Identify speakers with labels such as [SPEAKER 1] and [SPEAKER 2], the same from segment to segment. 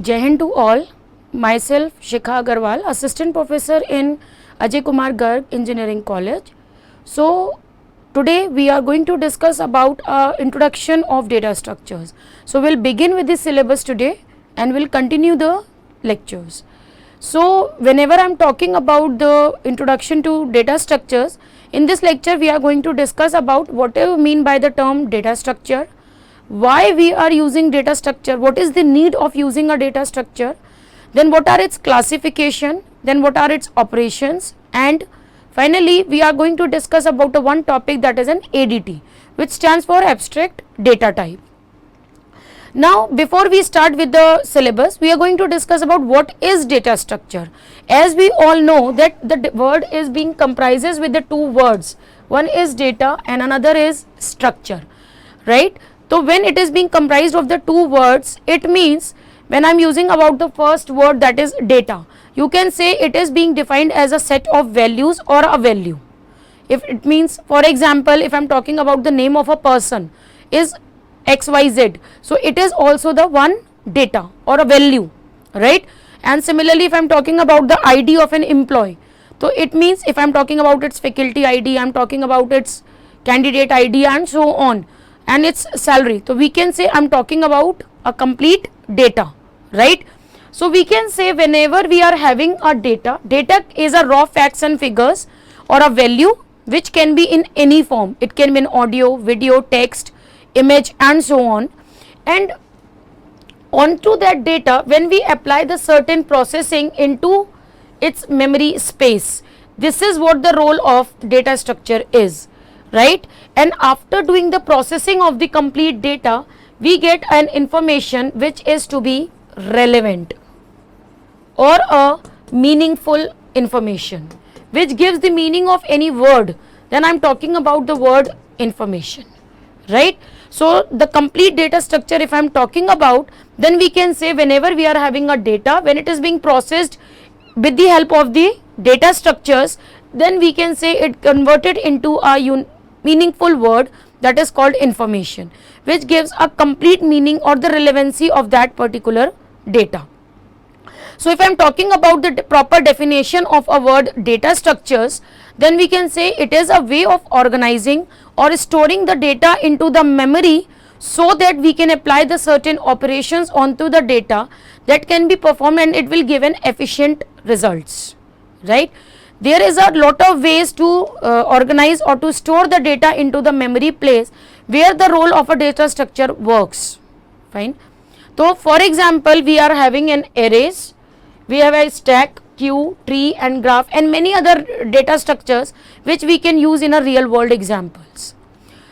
[SPEAKER 1] Jai Hind to all. Myself Shikha Agarwal, Assistant Professor in Ajay Kumar Garg Engineering College. So today we are going to discuss about introduction of data structures. So we'll begin with the syllabus today and we'll continue the lectures. So whenever I am talking about the introduction to data structures, in this lecture we are going to discuss about what do you mean by the term data structure, why we are using data structure, what is the need of using a data structure, then what are its classification, then what are its operations, and finally we are going to discuss about the one topic that is an ADT, which stands for abstract data type. Now before we start with the syllabus, we are going to discuss about what is data structure. As we all know that the word is being comprises with the two words, one is data and another is structure, right? So when it is being comprised of the two words, it means when I am using about the first word, that is data, you can say it is being defined as a set of values or a value. If it means, for example, if I am talking about the name of a person is XYZ, so it is also the one data or a value, right? And similarly, if I am talking about the ID of an employee, so it means if I am talking about its faculty ID, I am talking about its candidate ID and so on, and its salary, so we can say I am talking about a complete data, right? So we can say whenever we are having a data is a raw facts and figures or a value which can be in any form. It can be in audio, video, text, image and so on, and onto that data when we apply the certain processing into its memory space, this is what the role of data structure is, right? And after doing the processing of the complete data, we get an information which is to be relevant or a meaningful information which gives the meaning of any word. Then I am talking about the word information, right? So the complete data structure if I am talking about, then we can say whenever we are having a data, when it is being processed with the help of the data structures, then we can say it converted into a meaningful word, that is called information, which gives a complete meaning or the relevancy of that particular data. So if I am talking about the proper definition of a word data structures, then we can say it is a way of organizing or storing the data into the memory so that we can apply the certain operations onto the data that can be performed and it will give an efficient results, right? There is a lot of ways to organize or to store the data into the memory place where the role of a data structure works, fine. So for example, we are having an arrays, we have a stack, queue, tree and graph and many other data structures which we can use in a real world examples.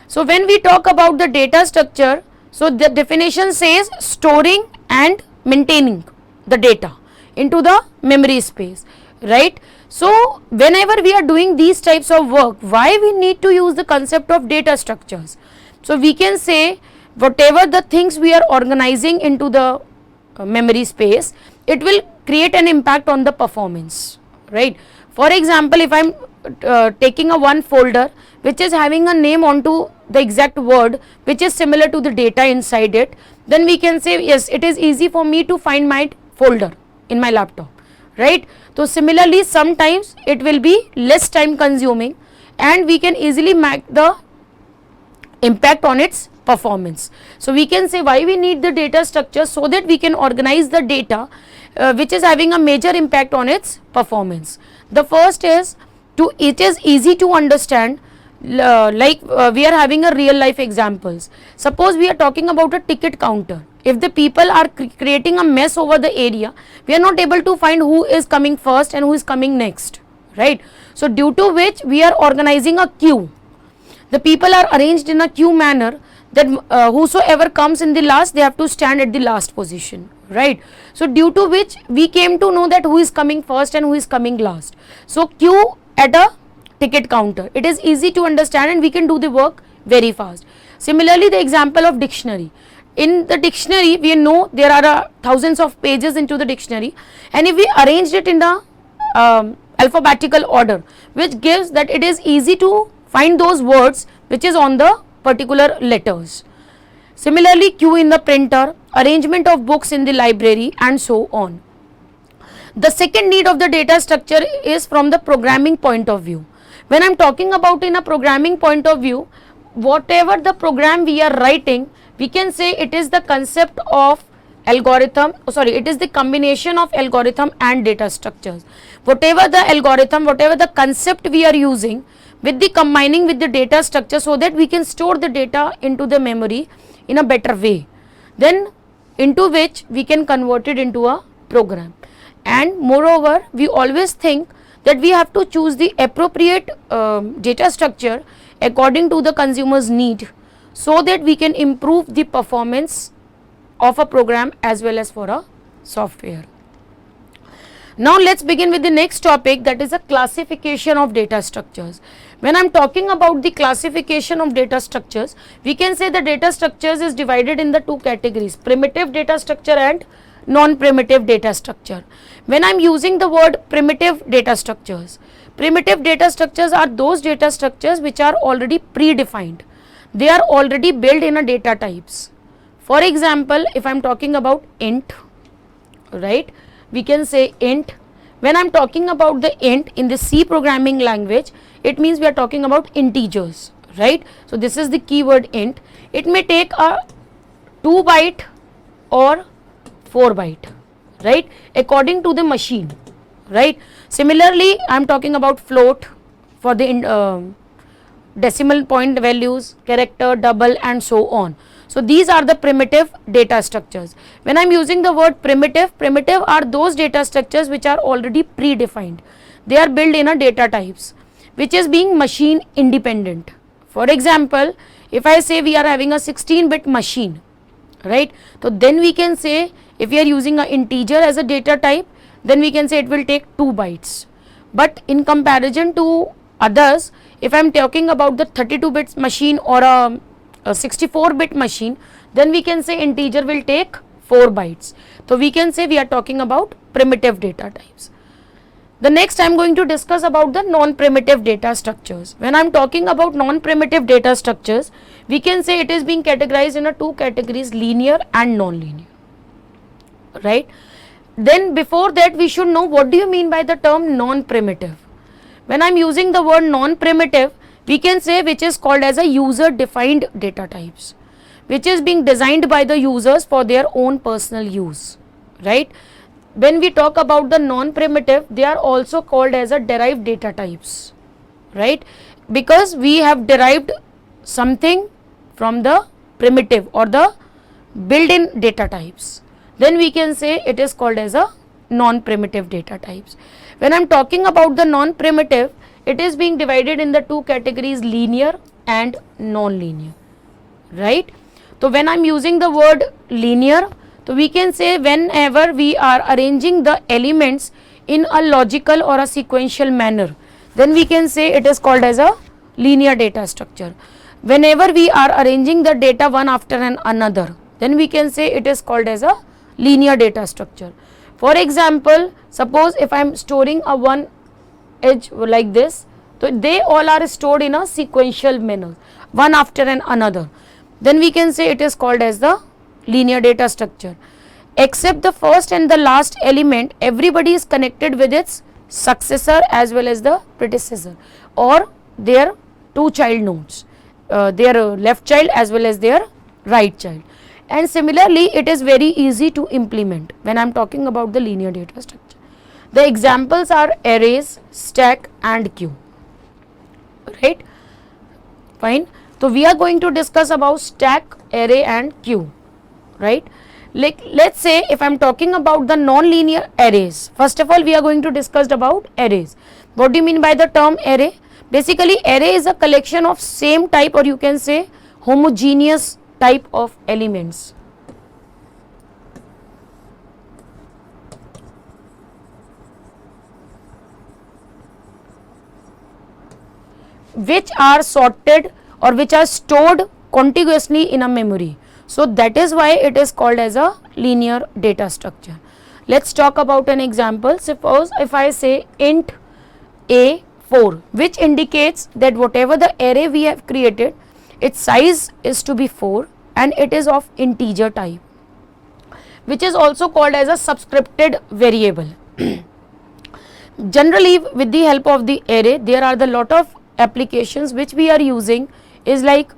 [SPEAKER 1] So when we talk about the data structure, so the definition says storing and maintaining the data into the memory space, right? So whenever we are doing these types of work, why we need to use the concept of data structures? So we can say whatever the things we are organizing into the memory space, it will create an impact on the performance, right? For example, if I am taking a one folder which is having a name onto the exact word which is similar to the data inside it, then we can say yes, it is easy for me to find my folder in my laptop, right? So similarly, sometimes it will be less time consuming and we can easily make the impact on its performance. So we can say why we need the data structure, so that we can organize the data which is having a major impact on its performance. The first is it is easy to understand, like we are having a real life examples. Suppose we are talking about a ticket counter. If the people are creating a mess over the area, we are not able to find who is coming first and who is coming next, right? So due to which we are organizing a queue. The people are arranged in a queue manner that whosoever comes in the last, they have to stand at the last position, right? So due to which we came to know that who is coming first and who is coming last. So queue at a ticket counter, it is easy to understand and we can do the work very fast. Similarly, the example of dictionary. In the dictionary, we know there are thousands of pages into the dictionary, and if we arranged it in the alphabetical order, which gives that it is easy to find those words which is on the particular letters. Similarly, queue in the printer, arrangement of books in the library, and so on. The second need of the data structure is from the programming point of view. When I am talking about in a programming point of view, whatever the program we are writing, we can say it is the concept of algorithm, it is the combination of algorithm and data structures. Whatever the algorithm, whatever the concept we are using, with the combining with the data structure, so that we can store the data into the memory in a better way, then into which we can convert it into a program. And moreover, we always think that we have to choose the appropriate data structure according to the consumer's need, so that we can improve the performance of a program as well as for a software. Now let's begin with the next topic, that is a classification of data structures. When I am talking about the classification of data structures, we can say the data structures is divided in the two categories, primitive data structure and non-primitive data structure. When I am using the word primitive data structures are those data structures which are already predefined. They are already built in a data types. For example, if I am talking about int, right, we can say int. When I am talking about the int in the C programming language, it means we are talking about integers, right. So this is the keyword int. It may take a 2 byte or 4 byte, right, according to the machine, right. Similarly, I am talking about float for the decimal point values, character, double, and so on. So these are the primitive data structures. When I am using the word primitive are those data structures which are already predefined. They are built in a data types which is being machine independent. For example, if I say we are having a 16-bit machine, right, so then we can say if we are using an integer as a data type, then we can say it will take 2 bytes. But in comparison to others, if I am talking about the 32-bit machine or a 64-bit machine, then we can say integer will take 4 bytes. So we can say we are talking about primitive data types. The next I am going to discuss about the non-primitive data structures. When I am talking about non-primitive data structures, we can say it is being categorized in a two categories, linear and non-linear, right. Then before that, we should know what do you mean by the term non-primitive. When I am using the word non-primitive, we can say which is called as a user defined data types, which is being designed by the users for their own personal use, right. When we talk about the non-primitive, they are also called as a derived data types, right, because we have derived something from the primitive or the built-in data types, then we can say it is called as a non-primitive data types. When I am talking about the non-primitive, it is being divided in the two categories, linear and non-linear, right. So when I am using the word linear, so we can say whenever we are arranging the elements in a logical or a sequential manner, then we can say it is called as a linear data structure. Whenever we are arranging the data one after another, then we can say it is called as a linear data structure. For example, suppose if I am storing a one edge like this, so they all are stored in a sequential manner, one after another, then we can say it is called as the linear data structure. Except the first and the last element, everybody is connected with its successor as well as the predecessor or their two child nodes, their left child as well as their right child. And similarly, it is very easy to implement when I am talking about the linear data structure. The examples are arrays, stack and queue, right, fine. So we are going to discuss about stack, array and queue, right. Like let's say if I am talking about the non-linear arrays, first of all we are going to discuss about arrays. What do you mean by the term array? Basically array is a collection of same type, or you can say homogeneous type of elements. Which are sorted or which are stored contiguously in a memory. So that is why it is called as a linear data structure. Let's talk about an example. Suppose if I say int a4, which indicates that whatever the array we have created, its size is to be 4 and it is of integer type, which is also called as a subscripted variable. Generally, with the help of the array, there are the lot of applications which we are using is like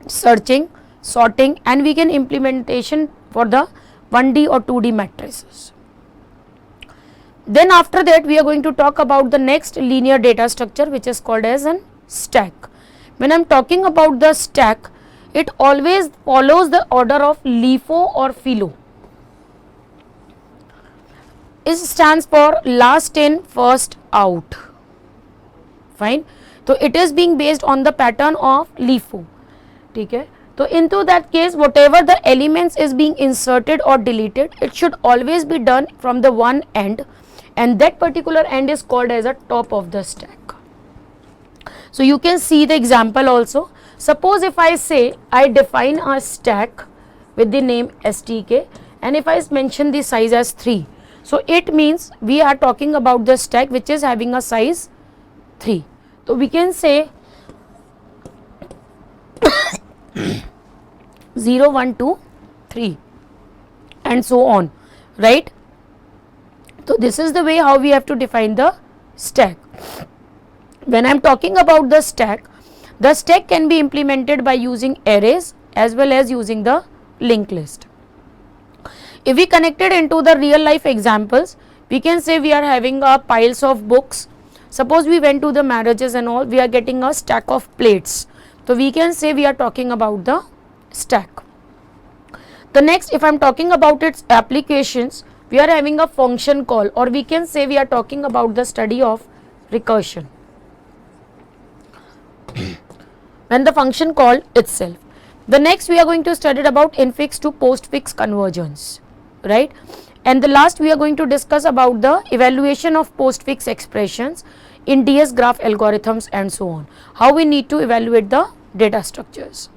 [SPEAKER 1] searching, sorting, and we can implementation for the 1D or 2D matrices. Then after that we are going to talk about the next linear data structure, which is called as an stack. When I am talking about the stack, it always follows the order of LIFO or FILO. It stands for last in first out. Fine. So it is being based on the pattern of LIFO. Okay. So into that case, whatever the elements is being inserted or deleted, it should always be done from the one end, and that particular end is called as a top of the stack. So you can see the example also. Suppose if I say I define a stack with the name STK, and if I mention the size as 3, so it means we are talking about the stack which is having a size 3. So we can say 0, 1, 2, 3 and so on, right? So this is the way how we have to define the stack. When I am talking about the stack can be implemented by using arrays as well as using the linked list. If we connected into the real life examples, we can say we are having a piles of books. Suppose we went to the marriages and all, we are getting a stack of plates. So we can say we are talking about the stack. The next, if I am talking about its applications, we are having a function call, or we can say we are talking about the study of recursion. When the function call itself. The next we are going to study about infix to postfix conversions, right? And the last we are going to discuss about the evaluation of postfix expressions in DS graph algorithms and so on, how we need to evaluate the data structures.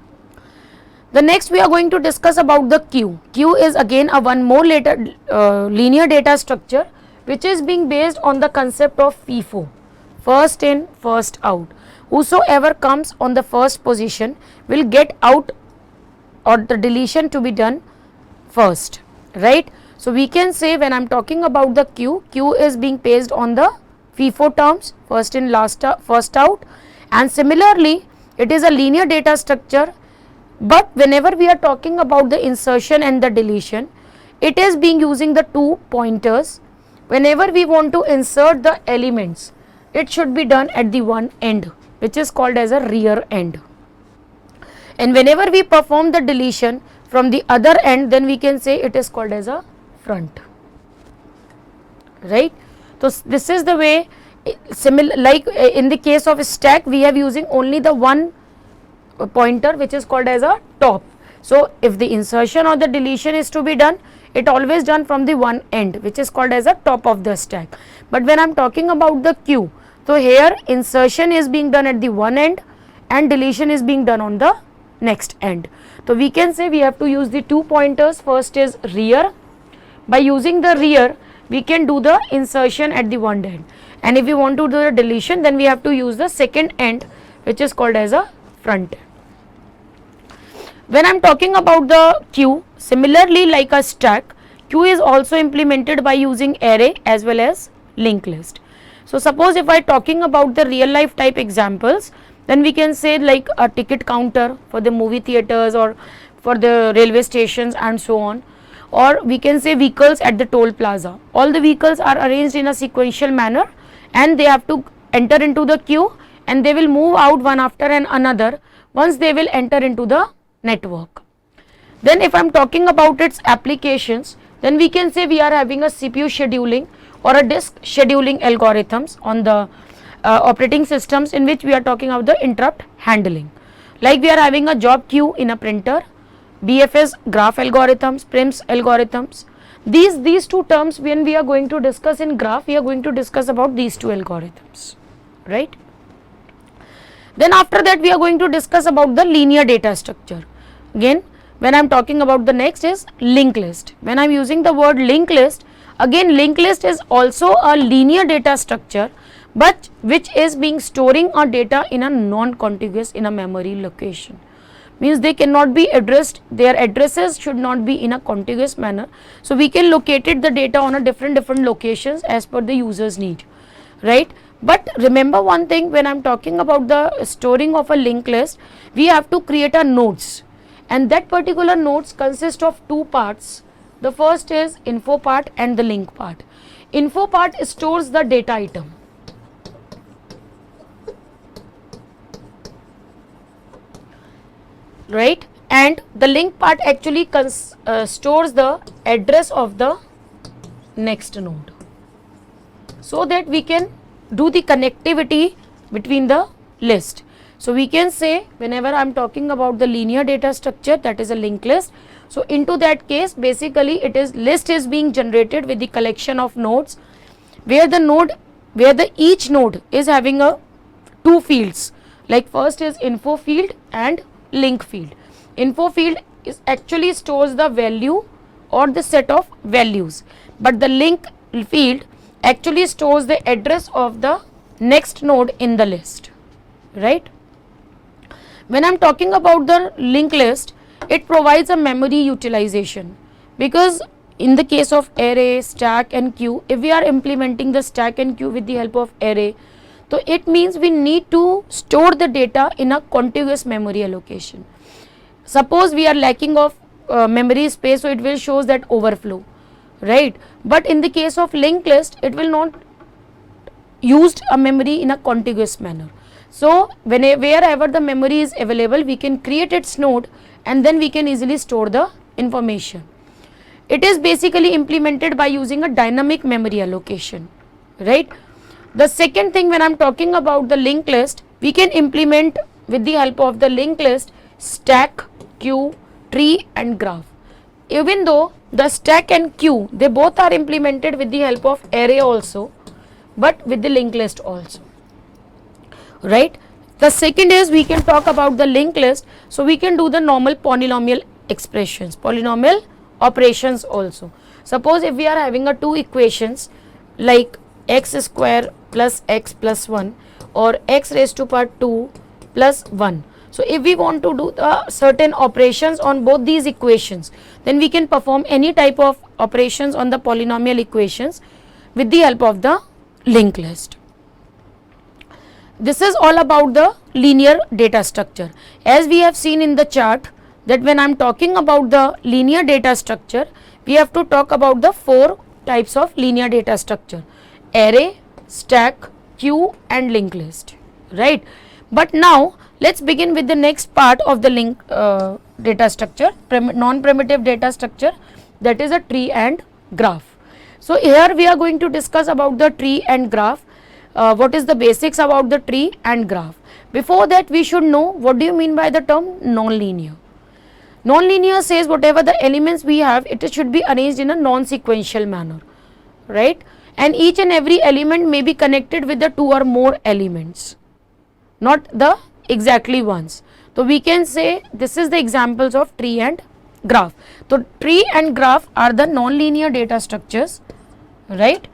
[SPEAKER 1] The next we are going to discuss about the queue. Queue is again a one more linear data structure which is being based on the concept of FIFO, first in first out. Whosoever comes on the first position will get out, or the deletion to be done first, right? So we can say when I am talking about the queue, queue is being based on the FIFO terms, first in first out, and similarly it is a linear data structure, but whenever we are talking about the insertion and the deletion, it is being using the 2 pointers. Whenever we want to insert the elements, it should be done at the one end, which is called as a rear end, and whenever we perform the deletion from the other end, then we can say it is called as a front, right? So this is the way, similar like in the case of a stack, we have using only the one pointer which is called as a top. So if the insertion or the deletion is to be done, it always done from the one end, which is called as a top of the stack. But when I am talking about the queue, so here insertion is being done at the one end and deletion is being done on the next end. So we can say we have to use the 2 pointers. First is rear. By using the rear, we can do the insertion at the one end, and if we want to do the deletion, then we have to use the second end, which is called as a front end. When I am talking about the queue, similarly like a stack, queue is also implemented by using array as well as linked list. So suppose if I talking about the real life type examples, then we can say like a ticket counter for the movie theaters or for the railway stations and so on, or we can say vehicles at the toll plaza. All the vehicles are arranged in a sequential manner and they have to enter into the queue, and they will move out one after another once they will enter into the network. Then if I am talking about its applications, then we can say we are having a CPU scheduling or a disk scheduling algorithms on the operating systems, in which we are talking about the interrupt handling. Like we are having a job queue in a printer, BFS graph algorithms, PRIMS algorithms. These two terms, when we are going to discuss in graph, we are going to discuss about these two algorithms, right? Then after that we are going to discuss about the linear data structure. Again, when I am talking about the next is linked list. When I am using the word linked list, again linked list is also a linear data structure, but which is being storing our data in a non-contiguous in a memory location. means they cannot be addressed, their addresses should not be in a contiguous manner. So we can locate the data on a different locations as per the user's need, right? But remember one thing, when I'm talking about the storing of a linked list, we have to create a nodes, and that particular nodes consist of two parts. The first is info part and the link part. Info part stores the data item, right, and the link part actually stores the address of the next node, so that we can do the connectivity between the list. So we can say, whenever I am talking about the linear data structure, that is a linked list, so into that case basically it is list is being generated with the collection of nodes, where each node is having a two fields, like first is info field and link field. Info field is actually stores the value or the set of values, but the link field actually stores the address of the next node in the list, right? When I am talking about the linked list, it provides a memory utilization, because in the case of array, stack and queue, if we are implementing the stack and queue with the help of array, so it means we need to store the data in a contiguous memory allocation. Suppose we are lacking of memory space, so it will shows that overflow, right? But in the case of linked list, it will not used a memory in a contiguous manner. So wherever the memory is available, we can create its node and then we can easily store the information. It is basically implemented by using a dynamic memory allocation, right? The second thing, when I am talking about the linked list, we can implement with the help of the linked list stack, queue, tree and graph. Even though the stack and queue, they both are implemented with the help of array also, but with the linked list also, right? The second is, we can talk about the linked list, so we can do the normal polynomial expressions, polynomial operations also. Suppose if we are having a two equations like x square plus x plus 1 or x raised to power 2 plus 1. So if we want to do the certain operations on both these equations, then we can perform any type of operations on the polynomial equations with the help of the linked list. This is all about the linear data structure. As we have seen in the chart, that when I am talking about the linear data structure, we have to talk about the four types of linear data structure: array, stack, queue and linked list, right? But now let's begin with the next part of the linked data structure, non-primitive data structure, that is a tree and graph. So here we are going to discuss about the tree and graph. What is the basics about the tree and graph? Before that, we should know what do you mean by the term non-linear. Non-linear says whatever the elements we have, it should be arranged in a non-sequential manner, right? And each and every element may be connected with the two or more elements, not the exactly ones. So we can say this is the examples of tree and graph. So tree and graph are the non-linear data structures, right?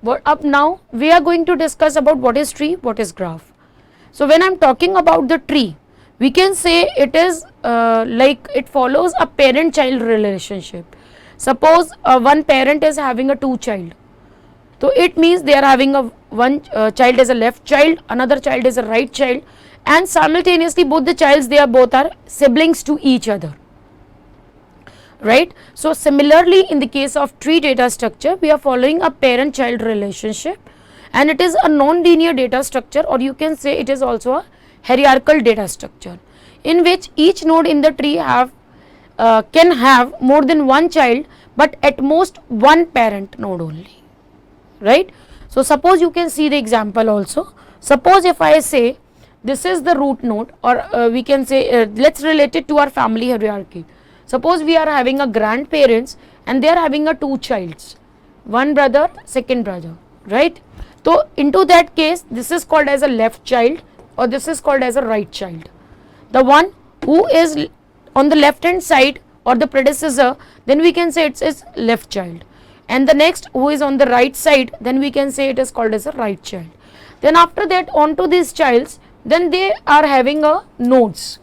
[SPEAKER 1] But up now we are going to discuss about what is tree, what is graph. So when I am talking about the tree, we can say it is like it follows a parent-child relationship. Suppose one parent is having a two child, so it means they are having a one child as a left child, another child is a right child, and simultaneously both the childs, they are both are siblings to each other, right? So similarly, in the case of tree data structure, we are following a parent-child relationship, and it is a non-linear data structure, or you can say it is also a hierarchical data structure, in which each node in the tree can have more than one child, but at most one parent node only, right? So suppose you can see the example also. Suppose if I say this is the root node, or we can say let's relate it to our family hierarchy. Suppose we are having a grandparents and they are having a two childs, one brother, second brother, right? So into that case, this is called as a left child, or this is called as a right child. The one who is on the left hand side, or the predecessor, then we can say it is left child, and the next who is on the right side, then we can say it is called as a right child. Then after that, onto these childs, then they are having a nodes,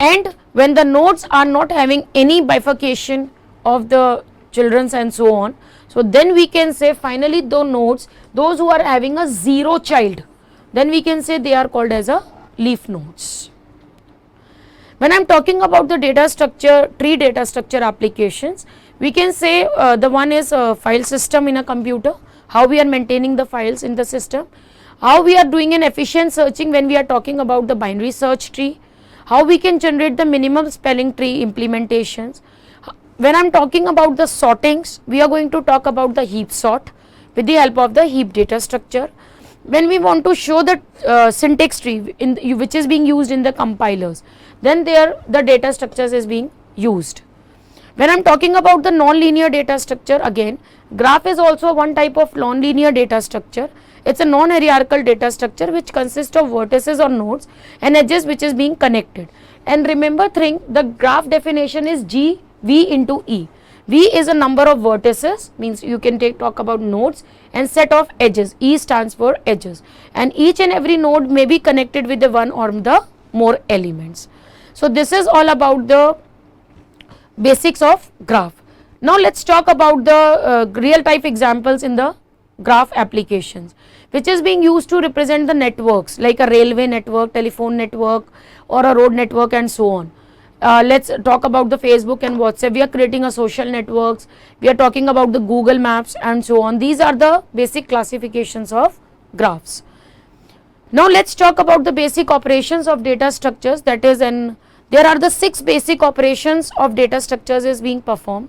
[SPEAKER 1] and when the nodes are not having any bifurcation of the children's and so on, so then we can say finally the nodes, those who are having a zero child, then we can say they are called as a leaf nodes. When I am talking about the data structure, tree data structure applications, we can say the one is a file system in a computer, how we are maintaining the files in the system, how we are doing an efficient searching when we are talking about the binary search tree, how we can generate the minimum spelling tree implementations. When I am talking about the sortings, we are going to talk about the heap sort with the help of the heap data structure. When we want to show the syntax tree which is being used in the compilers, then there the data structures is being used. When I am talking about the non-linear data structure, again graph is also one type of non-linear data structure. It is a non-hierarchical data structure which consists of vertices or nodes and edges which is being connected. And remember thing, the graph definition is G V into E. V is a number of vertices, means you can talk about nodes, and set of edges. E stands for edges, and each and every node may be connected with the one or the more elements. So this is all about the basics of graph. Now let's talk about the real type examples in the graph applications, which is being used to represent the networks like a railway network, telephone network, or a road network, and so on. Let's talk about the Facebook and WhatsApp. We are creating a social networks. We are talking about the Google Maps and so on. These are the basic classifications of graphs. Now let's talk about the basic operations of data structures. That is, there are the 6 basic operations of data structures is being performed.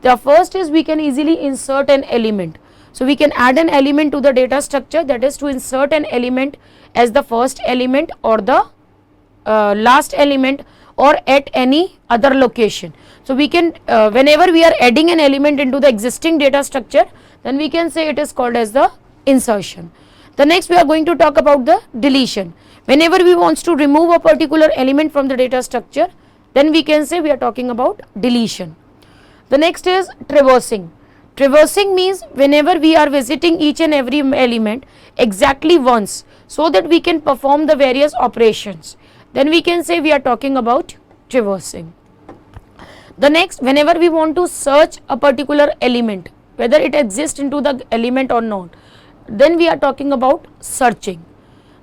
[SPEAKER 1] The first is we can easily insert an element. So we can add an element to the data structure, that is to insert an element as the first element or the last element, or at any other location. So we can whenever we are adding an element into the existing data structure, then we can say it is called as the insertion. The next we are going to talk about the deletion. Whenever we want to remove a particular element from the data structure, then we can say we are talking about deletion. The next is traversing. Traversing means whenever we are visiting each and every element exactly once, so that we can perform the various operations, then we can say we are talking about traversing. The next, whenever we want to search a particular element, whether it exists into the element or not, then we are talking about searching.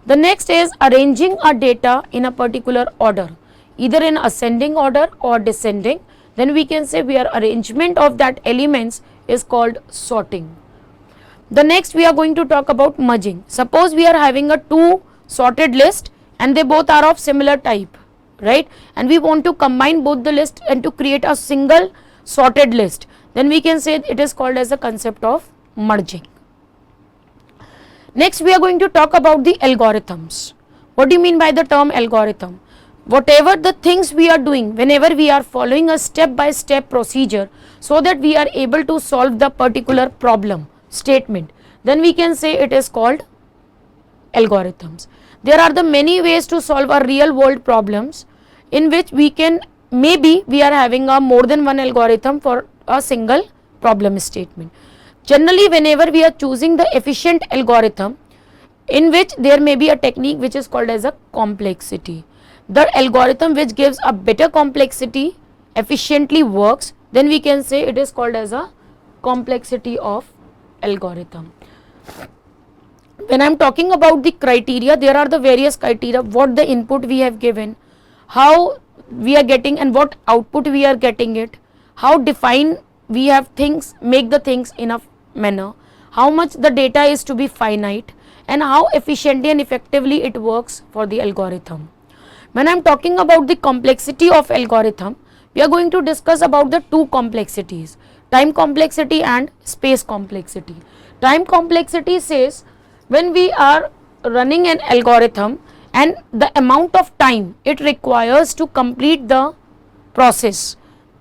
[SPEAKER 1] The next is arranging a data in a particular order, either in ascending order or descending, then we can say we are arrangement of that elements is called sorting. The next we are going to talk about merging. Suppose we are having a 2 sorted list and they both are of similar type, right, and we want to combine both the list and to create a single sorted list, then we can say it is called as the concept of merging. Next we are going to talk about the algorithms. What do you mean by the term algorithm? Whatever the things we are doing, whenever we are following a step by step procedure so that we are able to solve the particular problem statement, then we can say it is called algorithms. There are the many ways to solve a real world problems in which we can, maybe we are having a more than one algorithm for a single problem statement. Generally whenever we are choosing the efficient algorithm, in which there may be a technique which is called as a complexity. The algorithm which gives a better complexity efficiently works, then we can say it is called as a complexity of algorithm. When I am talking about the criteria, there are the various criteria, what the input we have given, how we are getting and what output we are getting it, how define we have things, make the things in a manner, how much the data is to be finite, and how efficiently and effectively it works for the algorithm. When I am talking about the complexity of algorithm, we are going to discuss about the 2 complexities, time complexity and space complexity. Time complexity says when we are running an algorithm and the amount of time it requires to complete the process,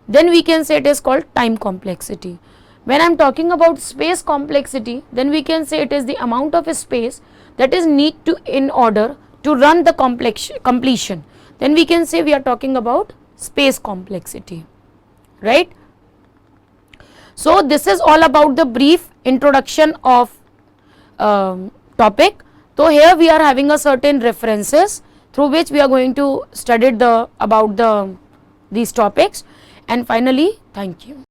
[SPEAKER 1] then we can say it is called time complexity. When I am talking about space complexity, then we can say it is the amount of space that is need to in order to run the completion, then we can say we are talking about space complexity, right. So this is all about the brief introduction of topic. So here we are having a certain references through which we are going to study about these topics, and finally thank you.